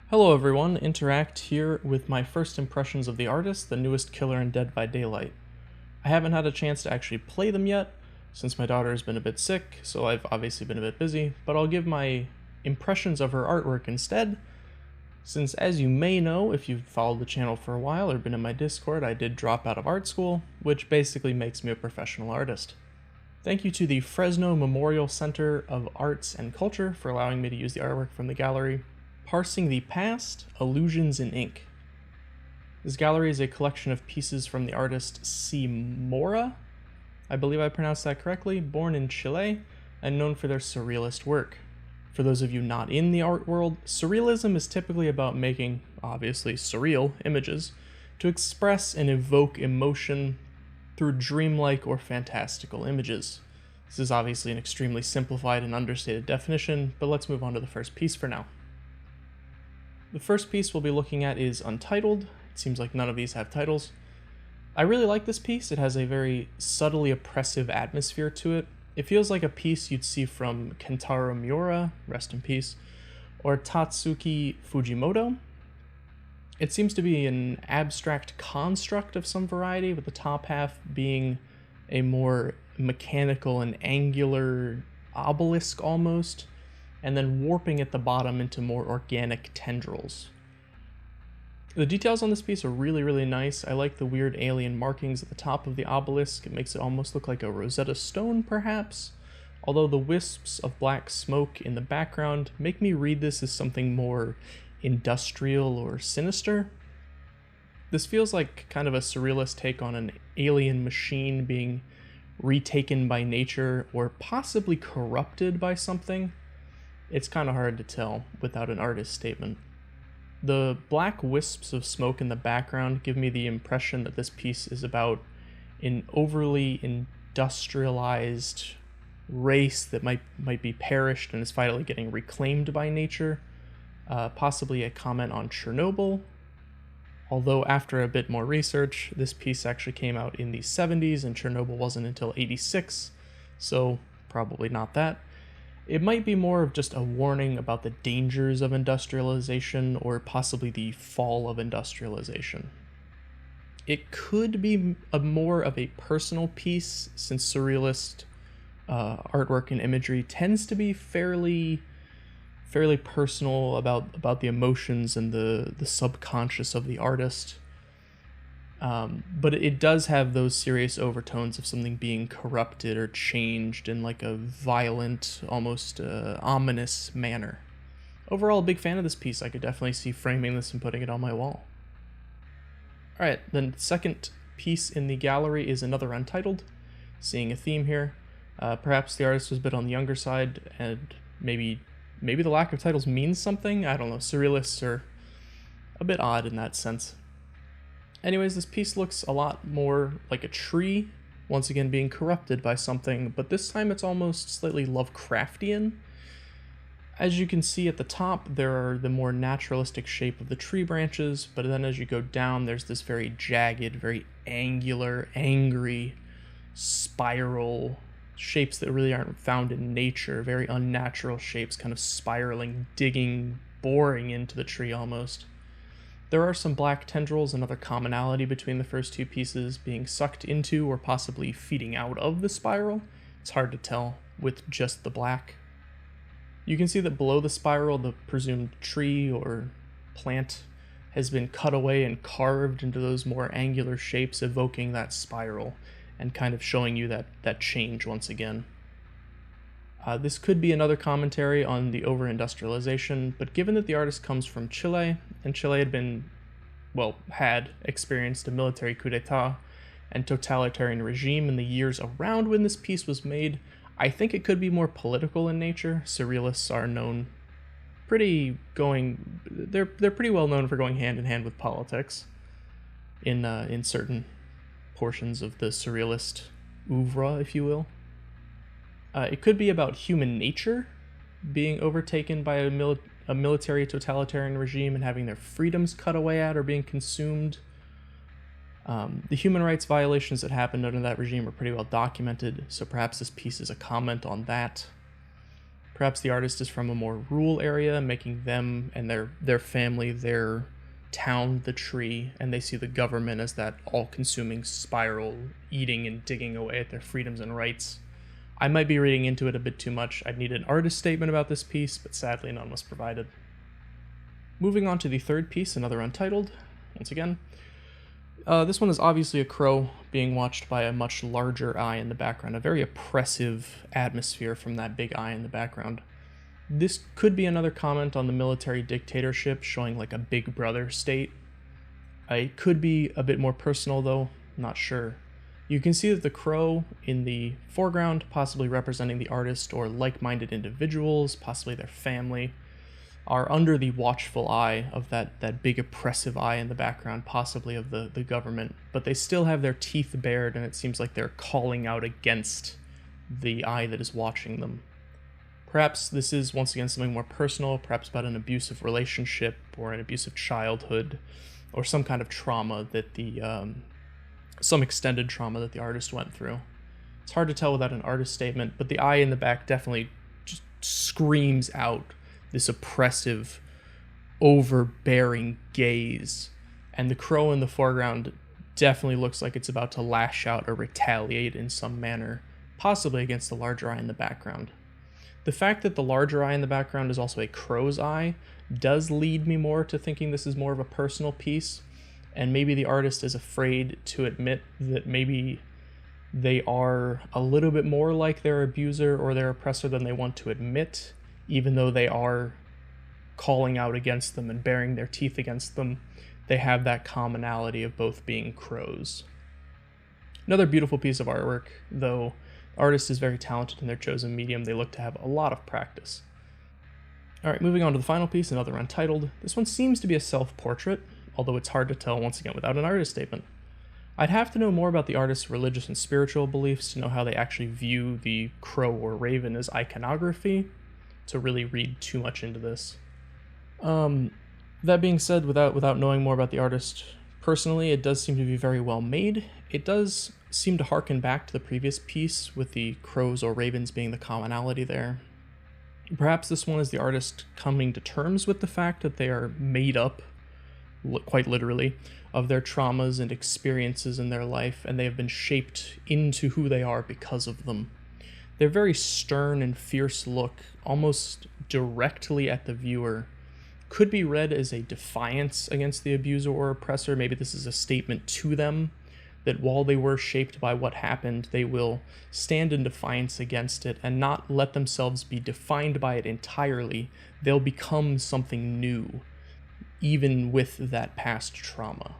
Hello everyone, Interact here with my first impressions of the artist, the newest killer in Dead by Daylight. I haven't had a chance to actually play them yet, since my daughter has been a bit sick, so I've obviously been a bit busy, but I'll give my impressions of her artwork instead, since as you may know, if you've followed the channel for a while or been in my Discord, I did drop out of art school, which basically makes me a professional artist. Thank you to the Fresno Memorial Center of Arts and Culture for allowing me to use the artwork from the gallery. Parsing the Past, Illusions in Ink. This gallery is a collection of pieces from the artist C. Mora, I believe I pronounced that correctly, born in Chile, and known for their surrealist work. For those of you not in the art world, surrealism is typically about making, obviously, surreal images to express and evoke emotion through dreamlike or fantastical images. This is obviously an extremely simplified and understated definition, but let's move on to the first piece for now. The first piece we'll be looking at is Untitled. It seems like none of these have titles. I really like this piece. It has a very subtly oppressive atmosphere to it. It feels like a piece you'd see from Kentaro Miura, rest in peace, or Tatsuki Fujimoto. It seems to be an abstract construct of some variety, with the top half being a more mechanical and angular obelisk almost, and then warping at the bottom into more organic tendrils. The details on this piece are really nice. I like the weird alien markings at the top of the obelisk. It makes it almost look like a Rosetta Stone, perhaps, although the wisps of black smoke in the background make me read this as something more industrial or sinister. This feels like kind of a surrealist take on an alien machine being retaken by nature or possibly corrupted by something. It's kind of hard to tell without an artist statement. The black wisps of smoke in the background give me the impression that this piece is about an overly industrialized race that might be perished and is finally getting reclaimed by nature. Possibly a comment on Chernobyl. Although after a bit more research, this piece actually came out in the 70s and Chernobyl wasn't until 86, so probably not that. It might be more of just a warning about the dangers of industrialization or possibly the fall of industrialization. It could be more of a personal piece, since surrealist artwork and imagery tends to be fairly personal about the emotions and the subconscious of the artist. But it does have those serious overtones of something being corrupted or changed in like a violent, almost ominous manner. Overall, a big fan of this piece. I could definitely see framing this and putting it on my wall. Alright, the second piece in the gallery is another Untitled. Seeing a theme here. Perhaps the artist was a bit on the younger side, and maybe the lack of titles means something. I don't know, surrealists are a bit odd in that sense. Anyways, this piece looks a lot more like a tree, once again being corrupted by something, but this time it's almost slightly Lovecraftian. As you can see at the top, there are the more naturalistic shape of the tree branches, but then as you go down, there's this very jagged, very angular, angry, spiral shapes that really aren't found in nature, very unnatural shapes, kind of spiraling, digging, boring into the tree almost. There are some black tendrils, another commonality between the first two pieces, being sucked into or possibly feeding out of the spiral. It's hard to tell with just the black. You can see that below the spiral, the presumed tree or plant has been cut away and carved into those more angular shapes, evoking that spiral and kind of showing you that change once again. This could be another commentary on the over-industrialization, but given that the artist comes from Chile, and Chile had experienced a military coup d'etat and totalitarian regime in the years around when this piece was made, I think it could be more political in nature. Surrealists are known they're pretty well known for going hand in hand with politics in certain portions of the surrealist oeuvre, if you will. It could be about human nature being overtaken by a military totalitarian regime and having their freedoms cut away at or being consumed. The human rights violations that happened under that regime are pretty well documented, so perhaps this piece is a comment on that. Perhaps the artist is from a more rural area, making them and their family, their town, the tree, and they see the government as that all-consuming spiral, eating and digging away at their freedoms and rights. I might be reading into it a bit too much. I'd need an artist statement about this piece, but sadly none was provided. Moving on to the third piece, another untitled, once again. This one is obviously a crow being watched by a much larger eye in the background, a very oppressive atmosphere from that big eye in the background. This could be another comment on the military dictatorship, showing like a big brother state. It could be a bit more personal though, not sure. You can see that the crow in the foreground, possibly representing the artist or like-minded individuals, possibly their family, are under the watchful eye of that big oppressive eye in the background, possibly of the government, but they still have their teeth bared, and it seems like they're calling out against the eye that is watching them. Perhaps this is, once again, something more personal, perhaps about an abusive relationship or an abusive childhood or some kind of trauma that some extended trauma that the artist went through. It's hard to tell without an artist statement, but the eye in the back definitely just screams out this oppressive, overbearing gaze, and the crow in the foreground definitely looks like it's about to lash out or retaliate in some manner, possibly against the larger eye in the background. The fact that the larger eye in the background is also a crow's eye does lead me more to thinking this is more of a personal piece, and maybe the artist is afraid to admit that maybe they are a little bit more like their abuser or their oppressor than they want to admit, even though they are calling out against them and baring their teeth against them. They have that commonality of both being crows. Another beautiful piece of artwork, though the artist is very talented in their chosen medium, they look to have a lot of practice. Alright, moving on to the final piece, another untitled. This one seems to be a self-portrait, although it's hard to tell once again without an artist statement. I'd have to know more about the artist's religious and spiritual beliefs to know how they actually view the crow or raven as iconography, to really read too much into this. That being said, without knowing more about the artist personally, it does seem to be very well made. It does seem to harken back to the previous piece, with the crows or ravens being the commonality there. Perhaps this one is the artist coming to terms with the fact that they are made up, quite literally, of their traumas and experiences in their life, and they have been shaped into who they are because of them. Their very stern and fierce look, almost directly at the viewer, could be read as a defiance against the abuser or oppressor. Maybe this is a statement to them that while they were shaped by what happened, they will stand in defiance against it and not let themselves be defined by it entirely. They'll become something new, even with that past trauma.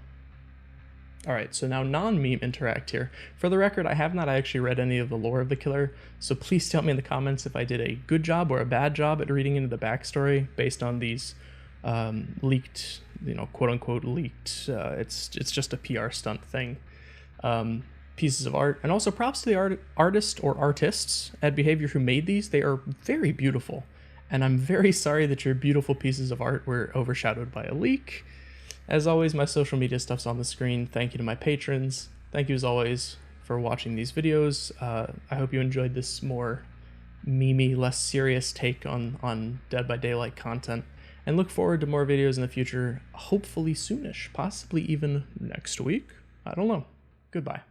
Alright, so now non-meme interact here. For the record, I have not actually read any of the lore of the killer, so please tell me in the comments if I did a good job or a bad job at reading into the backstory based on these leaked, quote-unquote leaked, it's just a PR stunt thing, pieces of art. And also props to the artist or artists at Behavior who made these. They are very beautiful, and I'm very sorry that your beautiful pieces of art were overshadowed by a leak. As always, my social media stuff's on the screen. Thank you to my patrons. Thank you as always for watching these videos. I hope you enjoyed this more memey, less serious take on Dead by Daylight content, and look forward to more videos in the future, hopefully soonish, possibly even next week. I don't know. Goodbye.